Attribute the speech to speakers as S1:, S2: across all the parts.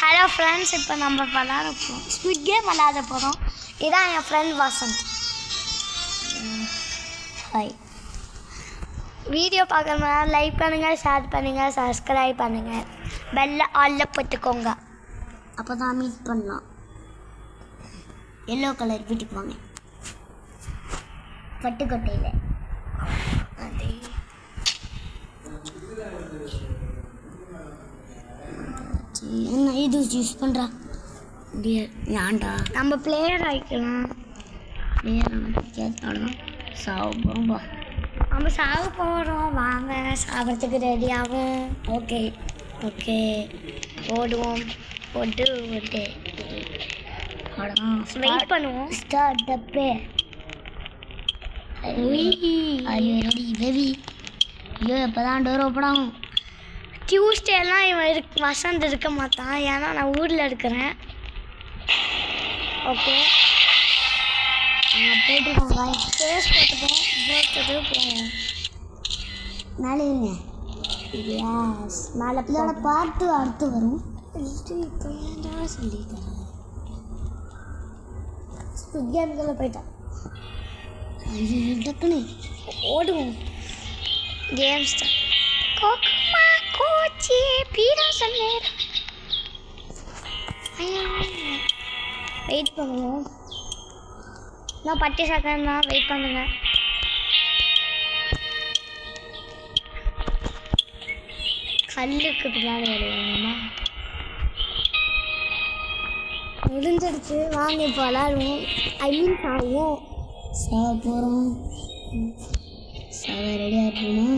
S1: Hello friends, இப்போ நம்ம விளாட போகிறோம். ஸ்குவிட் கேம் விளாட போகிறோம். இதான் என் ஃப்ரெண்ட் வசந்த். ஹாய். வீடியோ பார்க்கணும்னா லைக் பண்ணுங்கள், ஷேர் பண்ணுங்கள், சப்ஸ்கிரைப் பண்ணுங்கள், பெல்ல ஆலில் போட்டுக்கோங்க. அப்போ தான் மீட் பண்ணலாம். எல்லோ கலர் வீட்டுக்கு வாங்க. பட்டுக்கோட்டையில் அதே என்ன இது யூஸ் பண்ணுறா ஏன்டா நம்ம பிளேயர் ஆகிக்கலாம். பிளேயர் சாவ போகிறோம். நம்ம சாவ போகிறோம். வாங்க, சாப்பிட்றதுக்கு ரெடி ஆகும். ஓகே ஓகே, ஓடுவோம். ஓட்டு ஓட்டு வெயிட் பண்ணுவோம். Start the play. Ready baby. ஐயோ, எப்போ தான் டோர் ஓப்பன் ஆகும்? டியூஸ்டேலாம் இவன் வசந்த் இருக்க மாட்டான், ஏன்னா நான் ஊரில் இருக்கிறேன். ஓகே, போயிட்டுருக்கோம். ஃபேஸ் போட்டுப்போம். போவோம். மேலே இருங்க. யாஸ், மேலே இதோட பார்த்து அடுத்து வரும். இப்போ ஏன்டா சொல்லித்தரேன். ஸ்குவிட் கேம்குள்ளே போயிட்டான். ஐயோ, டக்குன்னு ஓடுவோம். Game start. கோகுமா கோச்சி பீரா சொன்னேன். வெயிட் பண்ணுவோம். நான் 10 செகண்ட் தான். வெயிட் பண்ணுங்க. கல்லுக்கு பின்னாடி விளையாடுவோமா? முடிஞ்சிடுச்சு. வாங்க இப்போ விளாடுவோம். சாவோம். சாவ போகிறோம். சாவ ரெடியாக இருப்போமா?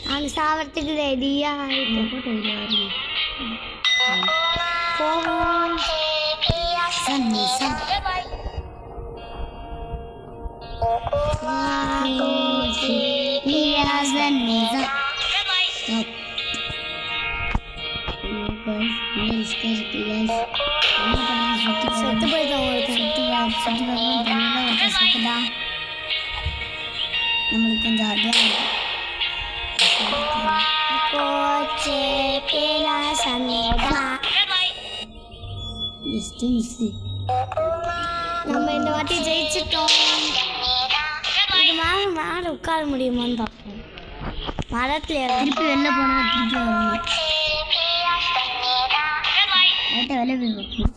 S1: நாங்கள் சாவறதுக்கு ரெடியாக போட்டு ரெடியாக இருக்கும். போவோம். செத்து போயிட்டோம். செத்துதான் நம்மளுக்கு கொஞ்சம் அப்படியே நம்ம இந்த வாட்டி ஜெயிச்சிட்டோம். இது மேலே உட்கார முடியுமான்னு பார்ப்போம். மரத்தில் திருப்பி வெளில போனால் திருப்பி வரணும். வெளில போய் பார்ப்போம்.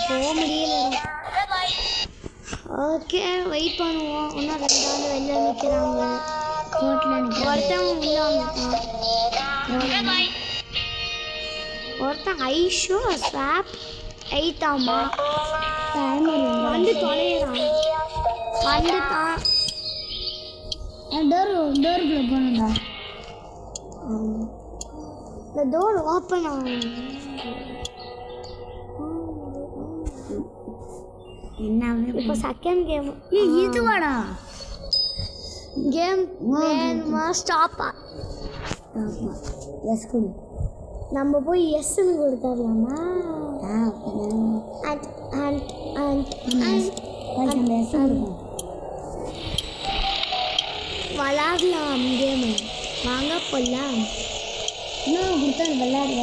S1: போக முடியல. ஓகே, வெயிட் பண்ணுவோம். இன்னும் 2 ஆள் வெளில நிற்கிறாங்க. கோட்டில் ஒருத்தன் உள்ளே வந்துட்டான். ஒருத்தன் ஐஷோ ஸ்வாப் 8 ஆமா வந்து தொலைகிறான். வந்துட்டான். டோருக்குள்ளே போனதா? இந்த டோர் ஓப்பன் ஆகும். என்ன இப்போ செகண்ட் கேம் இதுவாடா? கேம் வேணுமா? ஸ்டாப்பா? எஸ் கொடு. நம்ம போய் எஸ்ன்னு கொடுத்துடலாமா? விளாடலாம் கேமு. வாங்க போடலாம். இன்னும் கொடுத்தா விளையாடு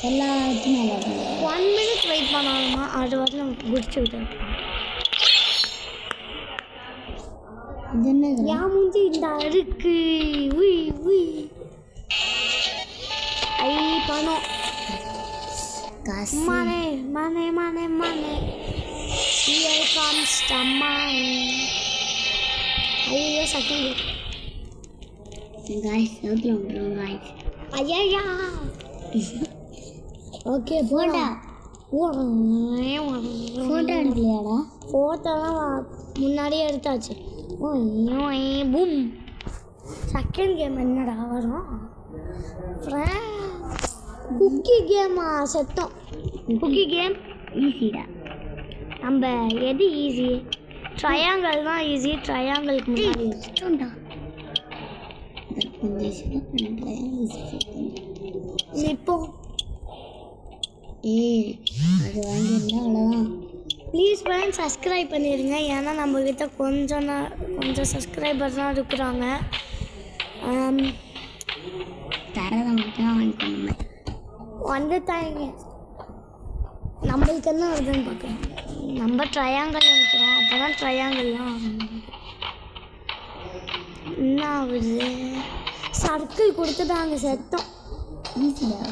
S1: எல்லாத்தையும் விளையாடலாம். 1 minute வெயிட் பண்ணாலுமா? அது வரைக்கும் நமக்கு குடிச்சு விட்டு இது என்ன ஏன் மூஞ்சி இந்த அருக்கு? உய் உய் ஐ பணம் மனே மனே மனே மனே. Here comes the money. ஐயோ, செகண்ட் guys, சவுத்தில் வந்துடும் guys. ஐயா ஓகே, போடா. ஃபோட்டோ எடுக்கலையாடா? ஃபோட்டோலாம் முன்னாடியே எடுத்தாச்சு. பூம். செகண்ட் கேம் என்னடா வரும்? குக்கி கேமா? செத்தோம். குக்கி கேம் ஈஸிடா. நம்ம எது ஈஸி? ட்ரையாங்கிள் தான் ஈஸி. ட்ரையாங்கிளுக்கு முன்னாடி செத்தோம்டா. இப்போ அது வாங்கியிருந்தா அவ்வளோதான். ப்ளீஸ் ஃப்ரெண்ட்ஸ், சப்ஸ்கிரைப் பண்ணிடுங்க. ஏன்னா நம்மக்கிட்ட கொஞ்சம் சப்ஸ்கிரைபர் தான் இருக்கிறாங்க.
S2: தான் வாங்கிக்கணும்.
S1: வந்துட்டாங்க. நம்மளுக்கு என்ன வருதுன்னு பார்க்கலாம். நம்ம ட்ரையாங்கல் நினைக்கிறோம். அப்போ தான் ட்ரையாங்கல்லாம் என்ன ஆகுது? சர்க்கிள் கொடுத்துட்டாங்க. செத்தோம்.
S2: ஈஸியாக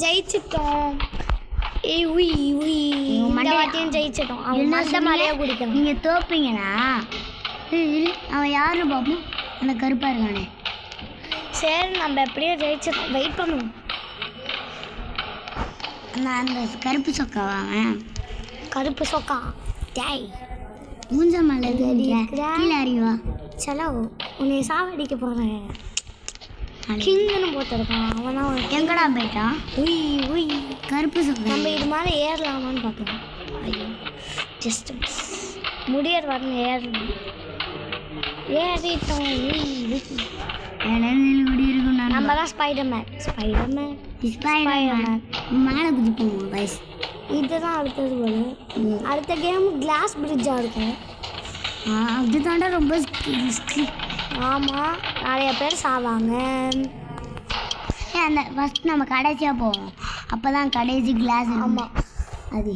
S1: ஜெயிச்சிட்டோம். ஏய் உய் உய் இந்த வாட்டியும் ஜெயிச்சிட்டோம். அவன் மந்த மலையை குடிக்கணும்.
S2: நீங்கள் தோப்பீங்களா? அவன் யாரு பாப்போம்? அந்த கருப்பாக இருக்கானே.
S1: சரி நம்ம எப்படியோ ஜெயிச்சிட்டோம். வெயிட் பண்ணுவோம்.
S2: அந்த கருப்பு சொக்காவா அவன்?
S1: கருப்பு சொக்கா டேய்
S2: மூஞ்ச மலை கீழே அறிவா.
S1: சலோ உன்னை சாவடிக்க போகிறேன். கிங்குன்னு போட்டிருக்கான். அவனா
S2: எங்கடா போயிட்டான்?
S1: உய் உய்
S2: கருப்பு சொக்கா.
S1: நம்ம இது மாதிரி ஏறலாமான்னு பார்க்கலாம். ஐயோ ஜஸ்ட் முடியர் வரணும். ஏறணும். ஏறிட்டோம்.
S2: குடி இருக்கும்.
S1: நம்ம தான் ஸ்பைடர்மேன். ஸ்பைடர்மேன் ஸ்பைடர்மேன்
S2: மேலே குதிப்போம் கைஸ்.
S1: இதுதான் அடுத்தது வரும். அடுத்த கேம் கிளாஸ் பிரிட்ஜாக இருக்கும்.
S2: அது தாண்டா ரொம்ப ரிஸ்க்கு.
S1: ஆமாம் நிறைய பேர் சாவாங்க.
S2: அந்த ஃபஸ்ட் நம்ம கடைசியாக போவோம். அப்போ தான் கடைசி கிளாஸ்.
S1: ஆமாம்
S2: அது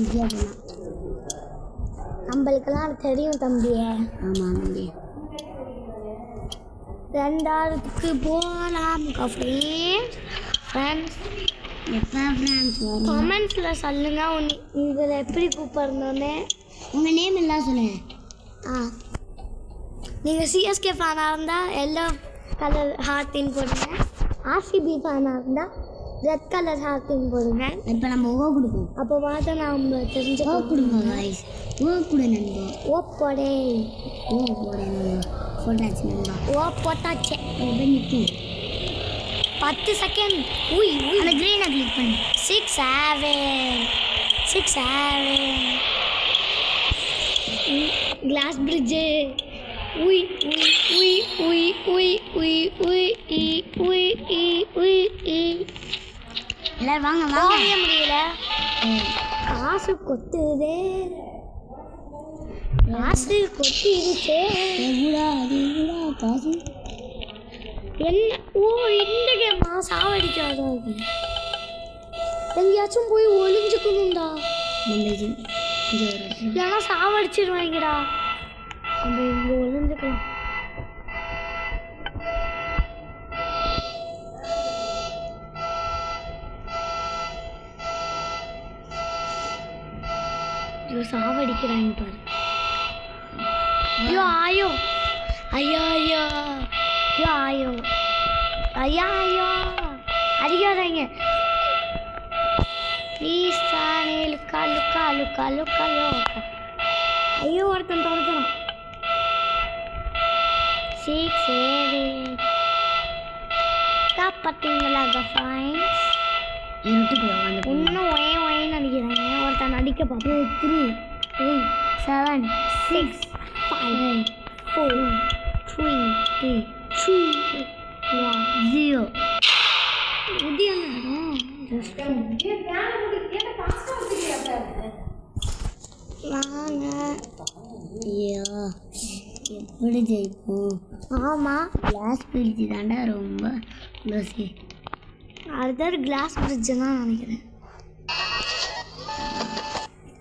S2: ஈஸியாக போகலாம்.
S1: நம்மளுக்கெல்லாம் தெரியும் தம்பியே.
S2: ஆமாம் தம்பி.
S1: ரெண்டாவதுக்கு போகலாம் ஃப்ரெண்ட்ஸ்.
S2: எப்போ ஃப்ரெண்ட்ஸ் வரும்?
S1: கமெண்ட்ஸில் சொல்லுங்கள் உங்களை எப்படி கூப்பிட்றோன்னே.
S2: உங்கள் நேம் எல்லாம் சொல்லுங்கள்.
S1: நீங்கள் சிஎஸ்கே ஃபேனாக இருந்தால் எல்லோ கலர் ஹார்ட்டின் போடுங்க. ஆர்சிபி ஃபேனாக இருந்தால் ரெட் கலர் ஹார்ட்டின் போடுங்க.
S2: இப்போ நம்ம ஓ கொடுப்போம்.
S1: அப்போ பார்த்தா நம்ம தெரிஞ்சு
S2: ஓ கொடுங்க கைஸ். ஓ கொடு நண்பா.
S1: ஓ போடே.
S2: ஓ போடே நண்பா. போட்டாச்சு நண்பா.
S1: ஓ போட்டாச்சு.
S2: நிற்கும்
S1: 10 செகண்ட். உய் உய்
S2: அந்த க்ரீனை கிளிக் பண்ணு.
S1: 6 7 6 7 கிளாஸ் பிரிட்ஜு. உய் உய் உய் உய் உய் உய் உய் இ உய் இ உய் இ.
S2: எல்லாரும் வாங்க வாங்க.
S1: போகவே முடியல. காசு கொத்துதே. காசு கொத்திருச்சே.
S2: எவ்வளோ அது எவ்வளோ காசு?
S1: என்ன? ஓ இந்த கேமா சாவடிக்காதா? எங்கேயாச்சும் போய் ஒளிஞ்சுக்கணும்டா. இல்லைன்னா சாவடிச்சிருவாங்கடா. நம்ம இங்கே ஒளிஞ்சுக்கலாம். ஐயோ சாவடிக்கிறாங்க பாரு. ஐயோ ஆயோ ஐயோ ஐயோ ஐயோ ஆயோ ஐயா ஐயோ அடிக்காதீங்க ப்ளீஸ். தானே லுக்கா லுக்கா லுக்கா லுக்கா லுக்கா. ஐயோ ஒருத்தன் தொடர்றான். 6 7 பார்த்தீங்களா ஃப்ரெண்ட்ஸ்? இன்னும் ஒயே ஒயன்னு அடிக்கிறாங்க. ஒருத்தன் அடிக்க பார்ப்போம். 3 8 7 6 5 4 3 2 1 0. இது என்ன? வாங்க.
S2: ஐயோ எப்படி ஜெயிப்போம்?
S1: ஆமாம்
S2: கிளாஸ் பிரிட்ஜு தாண்டா ரொம்ப க்ளோஸு.
S1: அடுத்தது கிளாஸ் பிரிட்ஜு தான் நினைக்கிறேன்.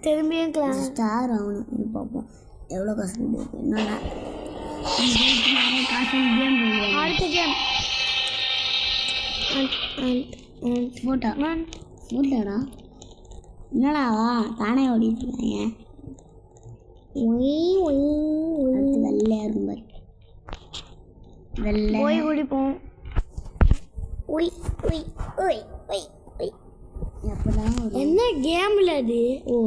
S1: திரும்பியும் கிளாஸ்
S2: ஸ்டார் ஆகணும். இது பார்ப்போம் எவ்வளோ காசு இருக்கு. என்னடா நிறைய காசு கேம் போடுவோம்.
S1: அடுத்த கேம்
S2: ஃபோட்டோடா என்னடா தானே ஓடிட்டு இருக்காங்க. அடுத்து வெள்ளையாக இருக்கும் பாரு. வெள்ளை
S1: போய் குடிப்போம். ஒய் ஒய் ஒய் ஒய் ஒய்.
S2: எப்போதான்
S1: என்ன கேமில் அது?
S2: ஓ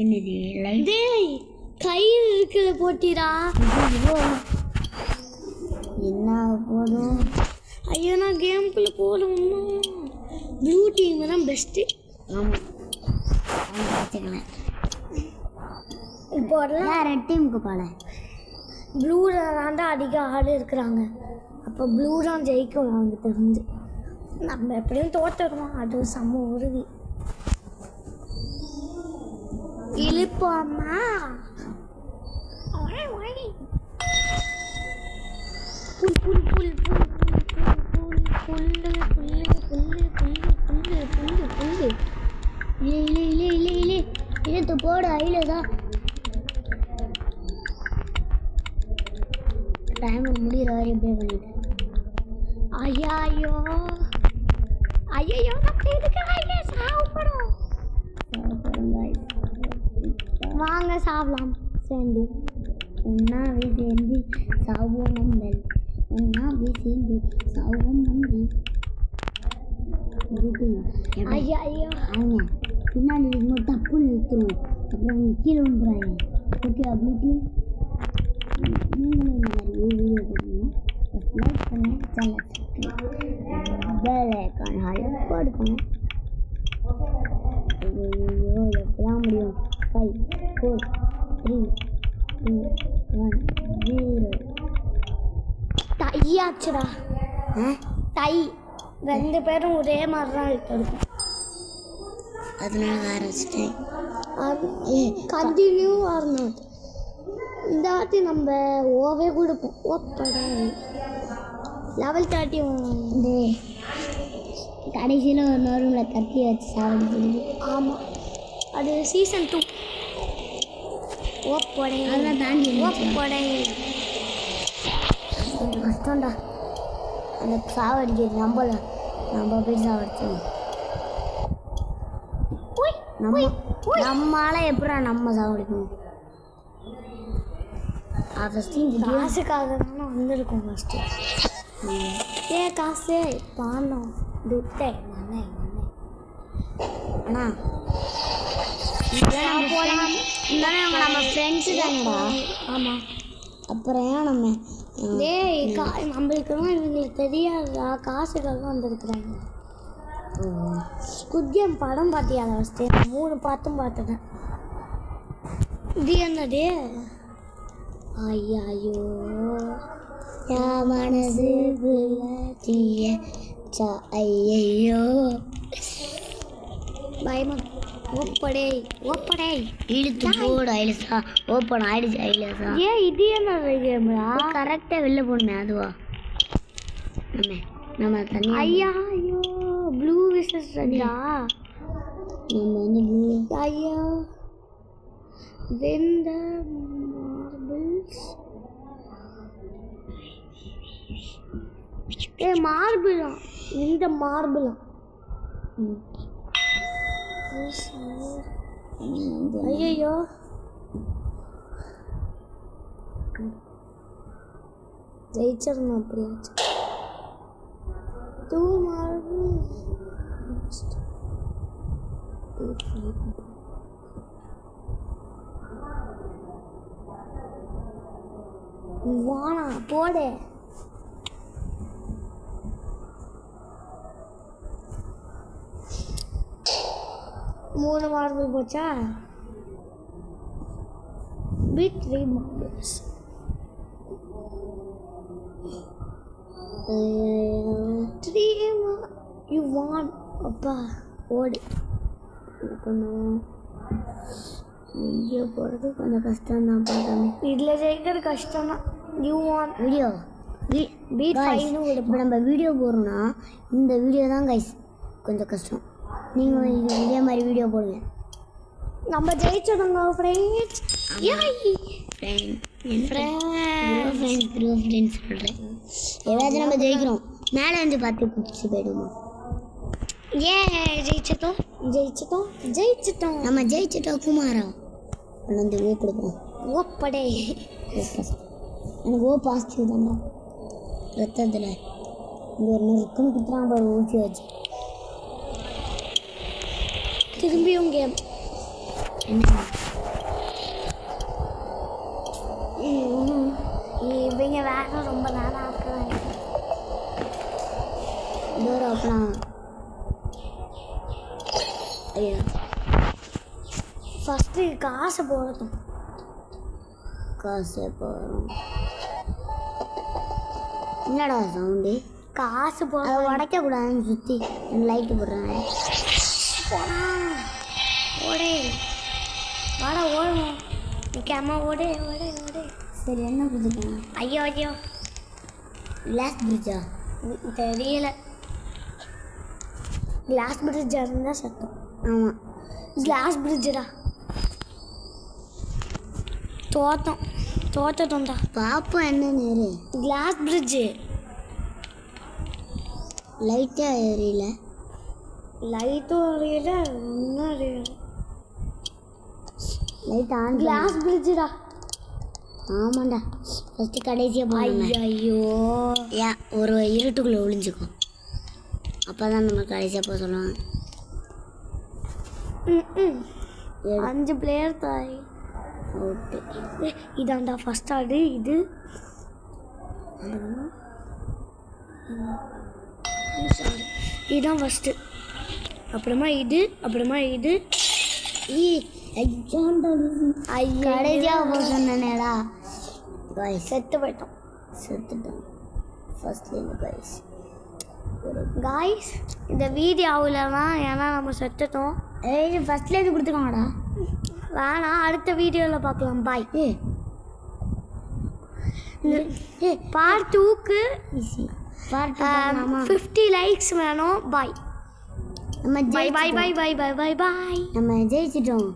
S2: என்னது லைட்
S1: டேய் கையில் இருக்கிற போட்டிடா.
S2: என்ன போதும்?
S1: ஐயோ நான் கேமுக்குள்ளே போகணும்னா ப்ளூ டீம் தான் பெஸ்ட்டு.
S2: ஆமாம் வச்சுக்கலாம்.
S1: இப்போ வரலாம்
S2: ரெட் டீமுக்கு பாட.
S1: ப்ளூவில் தாண்டா அதிக ஆள் இருக்கிறாங்க. அப்போ ப்ளூ தான் ஜெயிக்கும் அவங்க தெரிஞ்சு. நம்ம எப்படியும் தோற்றுருவோம். அது செம்ம உறுதி. இழுப்போமா புல் புல் புல் புல் புல் புல் புல்லு புல்லு புல்லு புல்லு புல்லு புல்லு புல்லு
S2: இல்லை இழுத்து போடு ஐலதான் டைமர் முடிகிற வரையும் ப்ளே பண்ணிட்டேன்.
S1: ஐயோ நம்ம இதுக்கு ஐயா சாப்பிடும். வாங்க சாப்பிடலாம் சேர்ந்து.
S2: ஒன்றாவே சேர்ந்து சாவோம் நம்பல், ஒன்றாவே சேர்ந்து சாவோம் நம்பி.
S1: ஐயோ
S2: அவங்க பின்னாடி இருக்கும்போது தப்பு நிறுத்துவோம், அப்புறம் அவங்க கீழே வந்துடுறாங்க. ஓகே அப்படி நீங்களும் இந்த மாதிரி வீடியோ போடணும். லைக் பண்ண சேனல் பெல் ஐக்கான் ஹால் போடுக்கணும். ஐயோ எப்பதான் முடியும்? 5 4 3 2 1 0.
S1: தையாச்சுடா. தை 2 பேரும் ஒரே மாதிரி தான் எடுத்துருக்கும்.
S2: அதனால ஆரம்பிச்சிட்டேன்.
S1: கண்டினியூ வரணும். இந்த வாட்டி நம்ம ஓவே கொடுப்போம். ஓப்பட லெவல் 30
S2: கடைசியில் ஒரு நோரூமில் கத்தி வச்சு சாப்பிடுது.
S1: ஆமாம், அது சீசன் 2. ஓப்படை
S2: அதெல்லாம் தாண்டி
S1: ஓப்படை
S2: கொஞ்சம் கஷ்டம்டா அந்த சாவடிக்கிறது. நம்ம போய் சாவடிச்சோம். நம்மளால எப்படா நம்ம சாவடிக்கணும்?
S1: காசுக்காக தானே வந்திருக்கோம் ஃபஸ்ட்டு. காசு பணம் துட்டை
S2: அண்ணா நம்ம ஃப்ரெண்ட்ஸு தானேடா.
S1: ஆமாம்,
S2: அப்புறம் ஏன் நம்ம
S1: நம்மளுக்குலாம் இவங்களுக்கு தெரியாதா? காசுக்காக வந்திருக்குறாங்க. குத்தியம் படம் பார்த்தியா? ஃபஸ்ட்டு 3 பார்த்தும் பார்த்துட்டேன். இது என்னடே? ஐயோ
S2: மனசு ஐயோ
S1: பயமா. ஓப்படை
S2: இழுத்து போடு ஐலசா. ஓப்பன் ஆயிடுச்சு ஐலசா.
S1: ஏன் இது என்ன கேம்ரா?
S2: கரெக்டாக வெளில போடணும். அதுவா நம்ம தண்ணி
S1: ஐயோ ப்ளூ விசஸ் ரெண்டா?
S2: நம்ம வந்து ப்ளூ.
S1: ஐயோ வெந்த மார்பிள்ஸ். மார்பிளா? இந்த மார்பிளா? ஐயோ ஜெயிச்சிடணும். அப்படியாச்சு 2 மார்பிள்ஸ். வானா போடு. மூணு மார்பிள் போச்சா? With 3 marbles. You won. அப்பா ஓடு.
S2: வீடியோ போடுறது கொஞ்சம் கஷ்டம் தான். பார்த்தாமே
S1: இதில் ஜெயிக்கிறது கஷ்டம் தான். யூ வான்
S2: வீடியோ
S1: பீட் 5
S2: இப்போ நம்ம வீடியோ போடுறோன்னா இந்த வீடியோ தான் கைஸ் கொஞ்சம் கஷ்டம். நீங்கள் இதே மாதிரி வீடியோ போடுங்க.
S1: நம்ம ஜெயிச்சிடுங்க ஃப்ரெண்ட்ஸ்.
S2: ஃப்ரெண்ட்ஸ் சொல்கிறேன். ஏதாச்சும் நம்ம ஜெயிக்கிறோம். மேலே வந்து பார்த்து குதிச்சு போயிடுவோம்.
S1: ஜெயிச்சிட்டோம்.
S2: நம்ம ஜெயிச்சிட்டோம். குமாரா வந்து ஓ கொடுப்போம்.
S1: ஓப்படே
S2: எனக்கு ஓ பாசிட்டிவ் தானே. ரத்தத்தில் இங்கே ஒரு நெருக்குன்னு குத்துறான் பாரு ஊசி வச்சு.
S1: திரும்பியும் கேம். இவங்க வேலை ரொம்ப நேரம் ஆக்குறாங்க.
S2: டோர் ஓப்பனா. ஐயா
S1: ஃபஸ்ட்டு காசு போடணும்.
S2: காசு போகிறோம். என்னடா சவுண்டு?
S1: காசு போட
S2: அதை உடைக்கக்கூடாதுன்னு சுற்றி லைட்டு போடுறேன்.
S1: ஓடே வாடா ஓடுவோம். நிற்காம ஓடு ஓடு ஓடு.
S2: சரி என்ன கொடுத்துருக்காங்க?
S1: ஐயோ ஐயோ
S2: கிளாஸ் பிரிட்ஜா?
S1: தெரியல. கிளாஸ் பிரிட்ஜ் இருந்தால் சத்தம்.
S2: ஆமாம்
S1: கிளாஸ் பிரிட்ஜடா. தோத்தோம்டா.
S2: பாப்போம் என்ன நேரு.
S1: கிளாஸ் பிரிட்ஜு
S2: லைட்டாக ஏறியில.
S1: லைட்டும் அறியல ஒன்றும் அறியல.
S2: Light on.
S1: கிளாஸ் பிரிட்ஜுடா.
S2: ஆமாண்டா ஃபஸ்ட்டு கடைசியாக போகணும்.
S1: ஐயோ
S2: ஏன் ஒரு இருட்டுக்குள்ளே ஒளிஞ்சுக்கும், அப்போ தான் நம்ம கடைசியாக போக சொல்லுவாங்க.
S1: 5 பிளேயர் தாய்.
S2: ஓகே
S1: இதாண்டா ஃபஸ்ட் ஆடு. இது இதுதான் ஃபஸ்ட்டு. அப்புறமா இது அப்புறமா இது.
S2: கடைசியாக போக சொன்னேடா. காய்ஸ்
S1: செத்து போயிட்டோம்.
S2: செத்துட்டோம் ஃபர்ஸ்ட்லேருந்து.
S1: காய்ஸ் இந்த வீடியோ ஆகலன்னா ஏன்னா நம்ம செத்துட்டோம்.
S2: ஃபர்ஸ்ட்லேருந்து கொடுத்துருக்காங்கடா.
S1: வேணாம், அடுத்த வீடியோவில் பார்க்கலாம். பாய். பார்ட் 2க்கு
S2: ஈஸி. பார்ட்
S1: 50 லைக்ஸ் வேணும். பாய்.
S2: நம்ம
S1: பாய் பாய் பாய் பாய் பாய் பாய் பாய்.
S2: நம்ம ஜெயிச்சிட்டோம்.